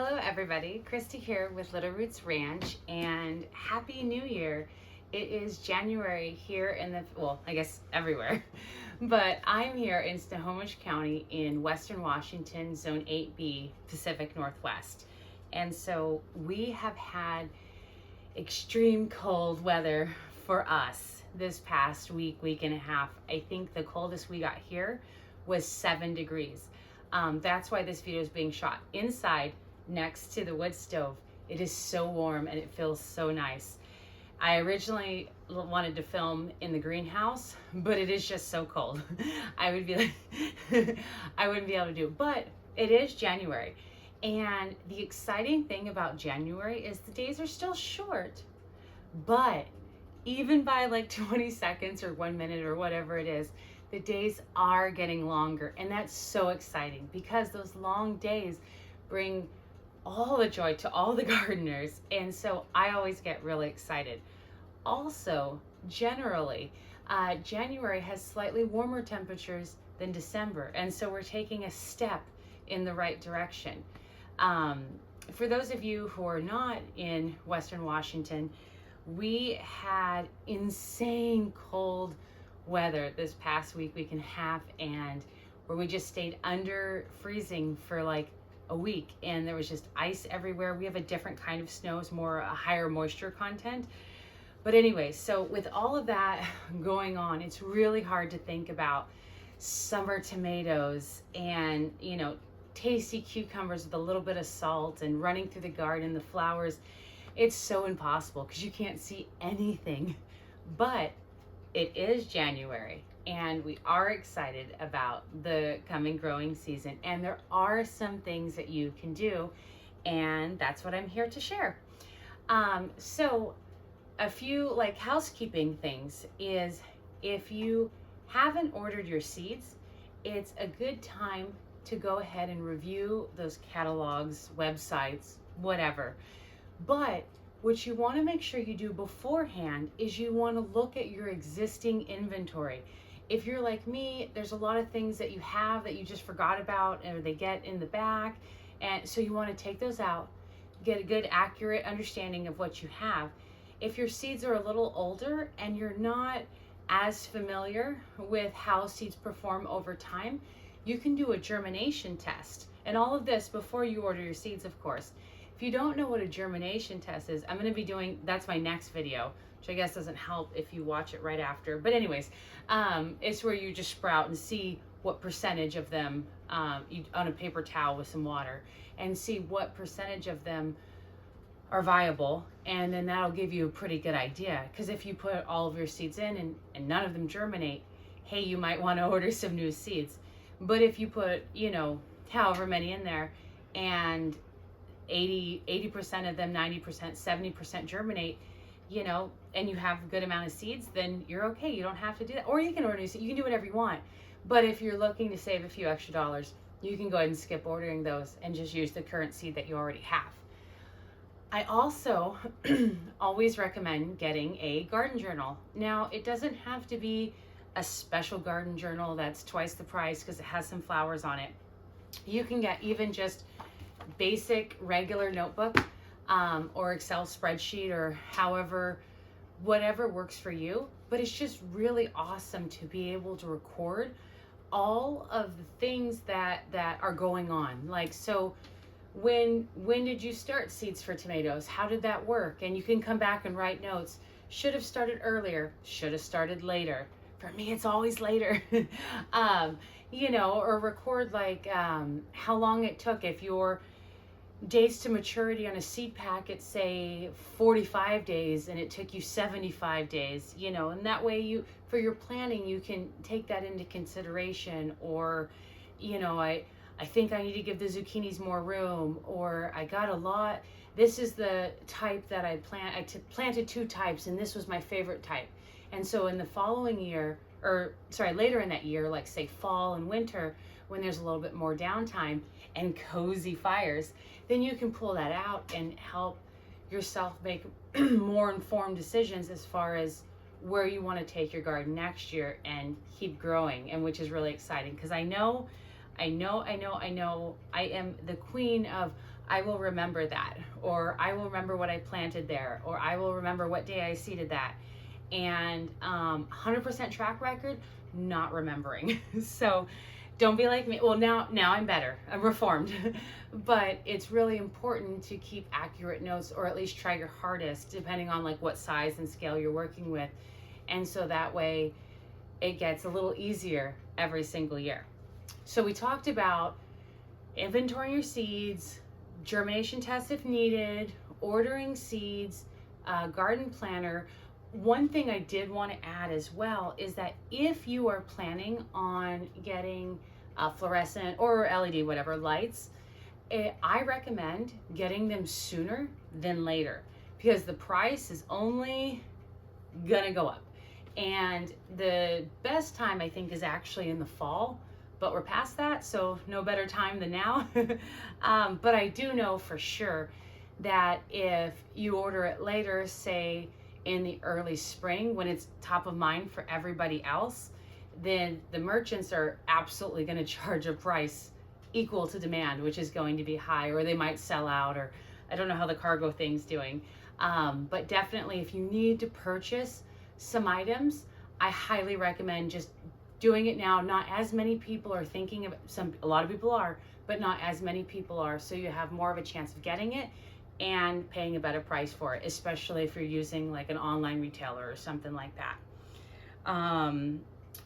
Hello everybody, Christy here with Little Roots Ranch, and Happy New Year. It is January here in I guess everywhere, but I'm here in Snohomish County in Western Washington, Zone 8B, Pacific Northwest. And so we have had extreme cold weather for us this past week and a half. I think the coldest we got here was 7 degrees. That's why this video is being shot inside next to the wood stove. It is so warm and it feels so nice. I originally wanted to film in the greenhouse, but it is just so cold. I would be like, I wouldn't be able to do it, but it is January. And the exciting thing about January is the days are still short, but even by like 20 seconds or 1 minute or whatever it is, the days are getting longer. And that's so exciting because those long days bring all the joy to all the gardeners. And so I always get really excited. Also, generally, January has slightly warmer temperatures than December. And so we're taking a step in the right direction. For those of you who are not in Western Washington, we had insane cold weather this past week and a half, and where we just stayed under freezing for like a week, and there was just ice everywhere. We have a different kind of snow, it's more a higher moisture content. But anyway, so with all of that going on, it's really hard to think about summer tomatoes and, you know, tasty cucumbers with a little bit of salt and running through the garden, the flowers. It's so impossible because you can't see anything. But it is January and we are excited about the coming growing season, and there are some things that you can do, and that's what I'm here to share. So a few like housekeeping things is, if you haven't ordered your seeds, it's a good time to go ahead and review those catalogs, websites, whatever. But what you want to make sure you do beforehand is you want to look at your existing inventory. If you're like me, there's a lot of things that you have that you just forgot about, or they get in the back, and so you want to take those out, get a good accurate understanding of what you have. If your seeds are a little older and you're not as familiar with how seeds perform over time, you can do a germination test. And all of this before you order your seeds, of course. If you don't know what a germination test is, I'm going to be doing, that's my next video, which I guess doesn't help if you watch it right after. But anyways, it's where you just sprout and see what percentage of them, on a paper towel with some water, and see what percentage of them are viable. And then that'll give you a pretty good idea. Because if you put all of your seeds in and none of them germinate, hey, you might want to order some new seeds. But if you put, you know, however many in there, and 80% of them, 90%, 70% germinate, you know, and you have a good amount of seeds, then you're okay. You don't have to do that. Or you can order, you can do whatever you want. But if you're looking to save a few extra dollars, you can go ahead and skip ordering those and just use the current seed that you already have. I also always recommend getting a garden journal. Now, it doesn't have to be a special garden journal that's twice the price because it has some flowers on it. You can get even just basic regular notebook, or Excel spreadsheet, or whatever works for you. But it's just really awesome to be able to record all of the things that are going on. Like, so when did you start seeds for tomatoes? How did that work? And you can come back and write notes. Should have started earlier, should have started later. For me, it's always later. You know, or record like how long it took. If your days to maturity on a seed packet say 45 days and it took you 75 days, you know, and that way you, for your planning, you can take that into consideration. Or, you know, I think I need to give the zucchinis more room, or I got a lot. This is the type that I planted 2 types, and this was my favorite type. And so in the following year, or sorry, later in that year, like say fall and winter, when there's a little bit more downtime and cozy fires, then you can pull that out and help yourself make more informed decisions as far as where you want to take your garden next year and keep growing, and which is really exciting because I know I am the queen of, I will remember that, or I will remember what I planted there, or I will remember what day I seeded that. And 100% track record, not remembering. So don't be like me. Well, now I'm better. I'm reformed. But it's really important to keep accurate notes, or at least try your hardest, depending on like what size and scale you're working with. And so that way it gets a little easier every single year. So we talked about inventorying your seeds, germination tests if needed, ordering seeds, garden planner. One thing I did want to add as well is that if you are planning on getting fluorescent or LED, whatever lights, I recommend getting them sooner than later, because the price is only gonna go up. And the best time, I think, is actually in the fall, but we're past that, so no better time than now. But I do know for sure that if you order it later, say in the early spring, when it's top of mind for everybody else, then the merchants are absolutely going to charge a price equal to demand, which is going to be high, or they might sell out, or I don't know how the cargo thing's doing. But definitely, if you need to purchase some items, I highly recommend just doing it now. Not as many people are thinking of a lot of people are, but not as many people are, so you have more of a chance of getting it and paying a better price for it, especially if you're using like an online retailer or something like that.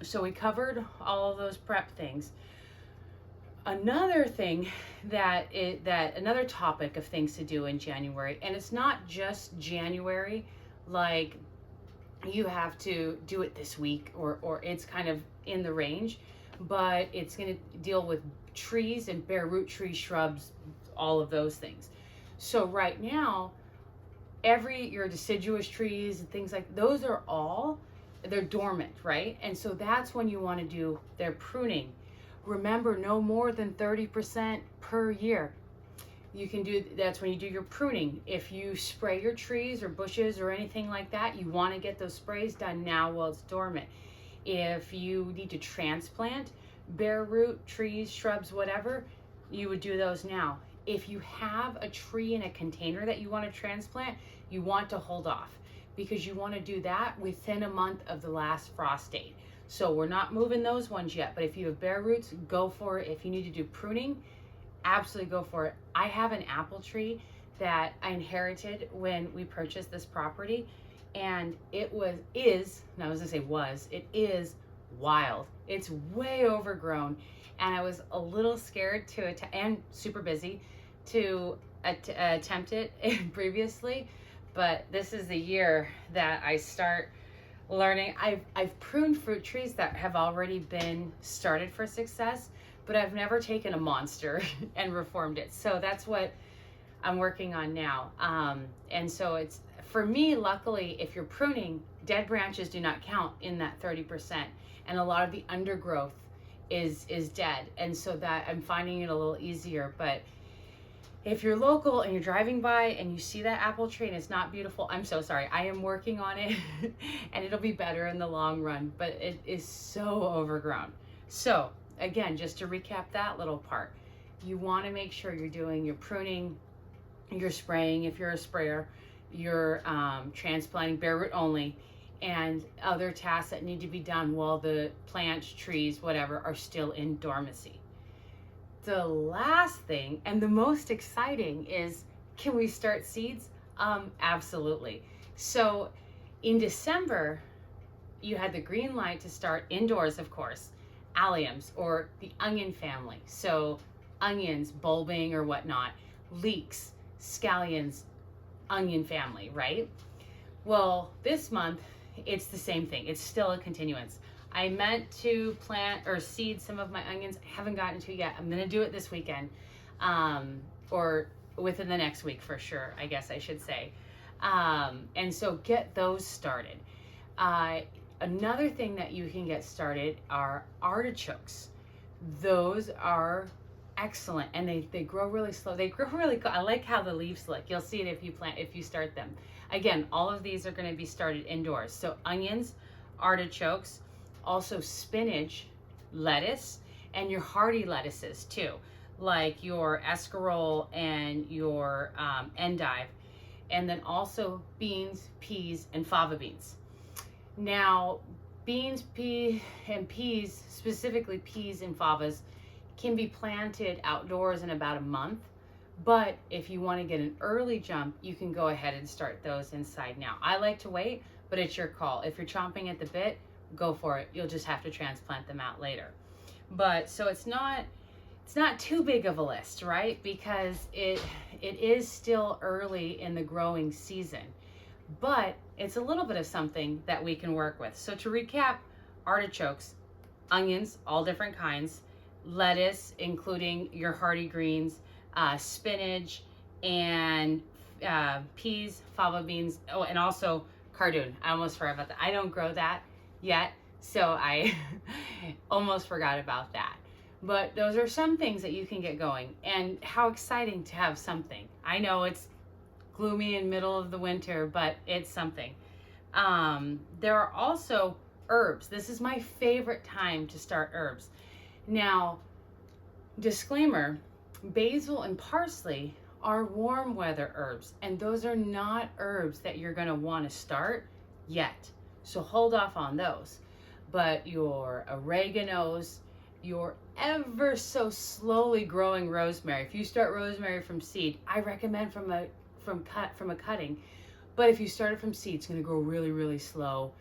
So we covered all of those prep things. Another thing another topic of things to do in January, and it's not just January, like you have to do it this week, or it's kind of in the range, but it's going to deal with trees and bare root trees, shrubs, all of those things. So right now, your deciduous trees and things like those they're dormant, right? And so that's when you want to do their pruning. Remember, no more than 30% per year. That's when you do your pruning. If you spray your trees or bushes or anything like that, you want to get those sprays done now while it's dormant. If you need to transplant bare root trees, shrubs, whatever, you would do those now. If you have a tree in a container that you want to transplant, you want to hold off, because you want to do that within a month of the last frost date. So we're not moving those ones yet, but if you have bare roots, go for it. If you need to do pruning, absolutely go for it. I have an apple tree that I inherited when we purchased this property, and it is wild. It's way overgrown, and I was a little scared and super busy to attempt it previously, but this is the year that I start learning. I've pruned fruit trees that have already been started for success, but I've never taken a monster and reformed it. So that's what I'm working on now. And so it's, for me, luckily, if you're pruning, dead branches do not count in that 30%. And a lot of the undergrowth is dead. And so that I'm finding it a little easier. But if you're local and you're driving by and you see that apple tree and it's not beautiful, I'm so sorry. I am working on it and it'll be better in the long run, but it is so overgrown. So again, just to recap that little part, you want to make sure you're doing your pruning, you're spraying if you're a sprayer, you're transplanting bare root only, and other tasks that need to be done while the plants, trees, whatever, are still in dormancy. The last thing, and the most exciting, is, can we start seeds? Absolutely. So in December, you had the green light to start indoors, of course, alliums or the onion family. So onions, bulbing or whatnot, leeks, scallions, onion family, right? Well, this month, it's the same thing. It's still a continuance. I meant to plant or seed some of my onions. I haven't gotten to yet. I'm gonna do it this weekend, or within the next week for sure, I guess I should say. And so get those started. Another thing that you can get started are artichokes. Those are excellent, and they grow really slow. They grow really cool. I like how the leaves look. You'll see it if you start them. Again, all of these are going to be started indoors. So onions, artichokes, also spinach, lettuce, and your hardy lettuces too. like your escarole and your endive, and then also beans, peas, and fava beans. Now, beans, peas, specifically peas and favas, can be planted outdoors in about a month. But if you want to get an early jump, you can go ahead and start those inside now. I like to wait, but it's your call. If you're chomping at the bit, go for it. You'll just have to transplant them out later. But so it's not too big of a list, right? Because it is still early in the growing season. But it's a little bit of something that we can work with. So to recap, artichokes, onions, all different kinds, lettuce, including your hardy greens, spinach, and peas, fava beans, oh, and also cardoon. I almost forgot about that. I don't grow that yet, so I almost forgot about that. But those are some things that you can get going, and how exciting to have something. I know it's gloomy in middle of the winter, but it's something. There are also herbs. This is my favorite time to start herbs. Now, disclaimer, basil and parsley are warm weather herbs, and those are not herbs that you're going to want to start yet. So hold off on those. But your oreganos, your ever so slowly growing rosemary. If you start rosemary from seed, I recommend from a cutting. But if you start it from seed, it's going to grow really, really slow.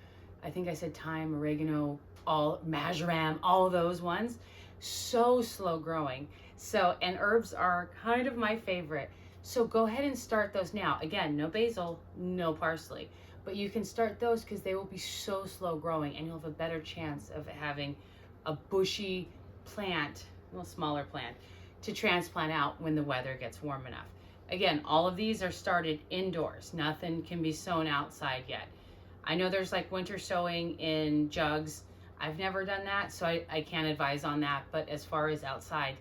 I think I said thyme, oregano, all marjoram, all those ones, so slow growing. So, and herbs are kind of my favorite. So go ahead and start those now. Again, no basil, no parsley, but you can start those because they will be so slow growing, and you'll have a better chance of having a bushy plant, a little smaller plant, to transplant out when the weather gets warm enough. Again, all of these are started indoors. Nothing can be sown outside yet. I know there's like winter sowing in jugs. I've never done that, so I can't advise on that. But as far as outside,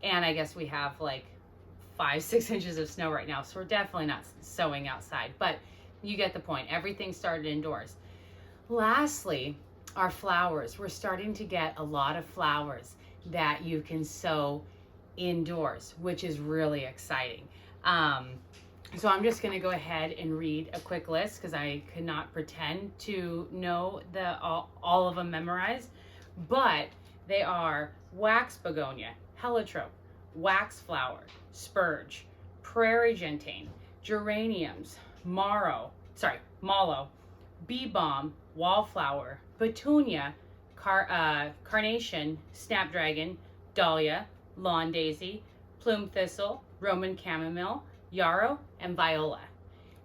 and I guess we have like 5-6 inches of snow right now, so we're definitely not sowing outside. But you get the point. Everything started indoors. Lastly, our flowers. We're starting to get a lot of flowers that you can sow indoors, which is really exciting. So I'm just going to go ahead and read a quick list because I could not pretend to know all of them memorized. But they are wax begonia, heliotrope, wax flower, spurge, prairie gentian, geraniums, mallow, bee balm, wallflower, petunia, carnation, snapdragon, dahlia, lawn daisy, plume thistle, Roman chamomile, yarrow, and viola.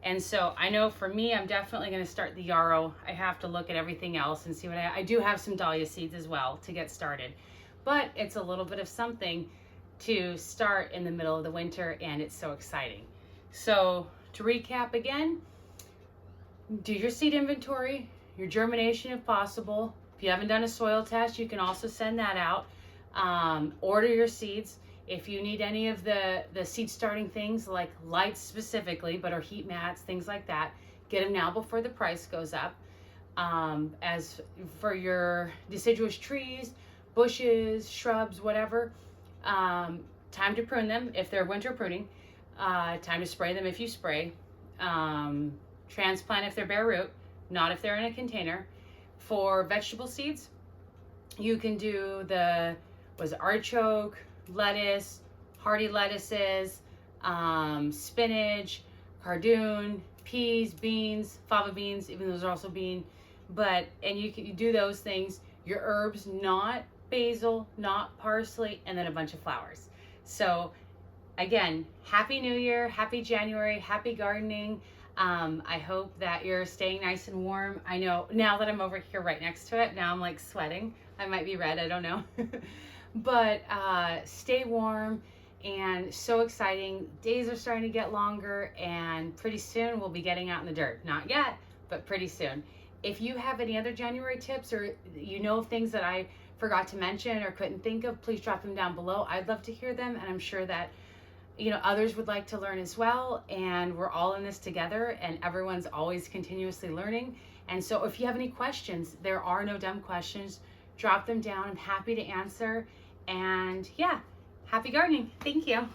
And so I know for me, I'm definitely going to start the yarrow. I have to look at everything else and see what I do have some dahlia seeds as well to get started. But it's a little bit of something to start in the middle of the winter, and it's so exciting. So to recap again, do your seed inventory, your germination if possible. If you haven't done a soil test, you can also send that out. Order your seeds. If you need any of the seed starting things like lights specifically, but or heat mats, things like that, get them now before the price goes up. As for your deciduous trees, bushes, shrubs, whatever, time to prune them if they're winter pruning. Time to spray them if you spray. Transplant if they're bare root, not if they're in a container. For vegetable seeds, you can do artichoke, lettuce, hardy lettuces, spinach, cardoon, peas, beans, fava beans, even those are also bean. And you can do those things. Your herbs, not basil, not parsley, and then a bunch of flowers. So again, Happy New Year, Happy January, happy gardening. I hope that you're staying nice and warm. I know now that I'm over here right next to it, now I'm like sweating. I might be red, I don't know. But stay warm, and so exciting. Days are starting to get longer, and pretty soon we'll be getting out in the dirt. Not yet, but pretty soon. If you have any other January tips, or you know of things that I forgot to mention or couldn't think of, please drop them down below. I'd love to hear them, and I'm sure that others would like to learn as well, and we're all in this together, and everyone's always continuously learning. And so if you have any questions, there are no dumb questions. Drop them down. I'm happy to answer. And yeah, Happy gardening. Thank you.